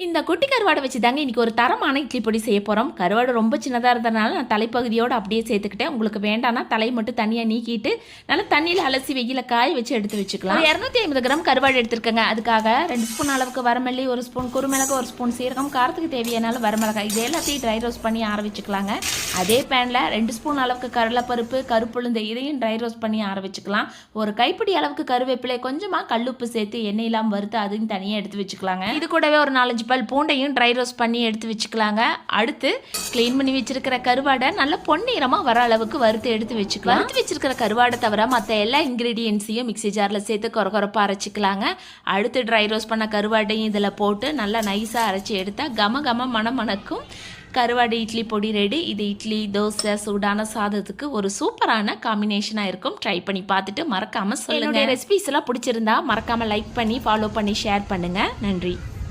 இந்த குட்டி கருவாடை வச்சு தாங்க இன்றைக்கி ஒரு தரமான இட்லி பொடி செய்ய போகிறோம். கருவாடு ரொம்ப சின்னதாக இருந்ததுனால நான் தலைப்பகுதியோடு அப்படியே சேர்த்துக்கிட்டேன். உங்களுக்கு வேண்டாம்னா தலை மட்டும் தனியாக நீக்கிட்டு நல்லா தண்ணியில் அலசி வெயில காய வச்சு எடுத்து வச்சுக்கலாம். 250 கிராம் கருவாடு எடுத்துருக்கேங்க. அதுக்காக 2 ஸ்பூன் அளவுக்கு வரமல்லி, 1 ஸ்பூன் குருமிளகு, 1 ஸ்பூன் சீரகம், காரத்துக்கு தேவையான வரமிளகாய் இது எல்லாத்தையும் ட்ரை ரோஸ்ட் பண்ணி ஆற வச்சுக்கலாங்க. அதே பேனில் 2 ஸ்பூன் அளவுக்கு கடலைப்பருப்பு, கருப்புளுந்து இதையும் ட்ரை ரோஸ்ட் பண்ணி ஆற வச்சுக்கலாம். ஒரு கைப்பிடி அளவுக்கு கருவேப்பிலை, கொஞ்சமாக கல்லுப்பு சேர்த்து எண்ணெய் இல்லாமல் வறுத்து அதையும் தனியாக எடுத்து வச்சுக்கலாங்க. இது கூடவே ஒரு 4-5 பல் பூண்டையும் ட்ரை ரோஸ்ட் பண்ணி எடுத்து வச்சுக்கலாங்க. அடுத்து க்ளீன் பண்ணி வச்சிருக்கிற கருவாடை நல்ல பொன்னிறமாக வர அளவுக்கு வறுத்து எடுத்து வச்சுக்கலாம். வறுத்து வச்சிருக்கிற கருவாடை தவிர மற்ற எல்லா இன்க்ரீடியன்ஸையும் மிக்ஸி ஜாரில் சேர்த்து கொரகொரப்பாக அரைச்சிக்கலாங்க. அடுத்து ட்ரை ரோஸ்ட் பண்ண கருவாடையும் இதில் போட்டு நல்லா நைஸாக அரைச்சி எடுத்தால் கம மணக்கும் கருவாடு இட்லி பொடி ரெடி. இது இட்லி, தோசை, சூடான சாதத்துக்கு ஒரு சூப்பரான காம்பினேஷனாக இருக்கும். ட்ரை பண்ணி பார்த்துட்டு மறக்காமல் சொல்லுங்கள். ரெசிபிஸ் எல்லாம் பிடிச்சிருந்தா மறக்காமல் லைக் பண்ணி ஃபாலோ பண்ணி ஷேர் பண்ணுங்கள். நன்றி.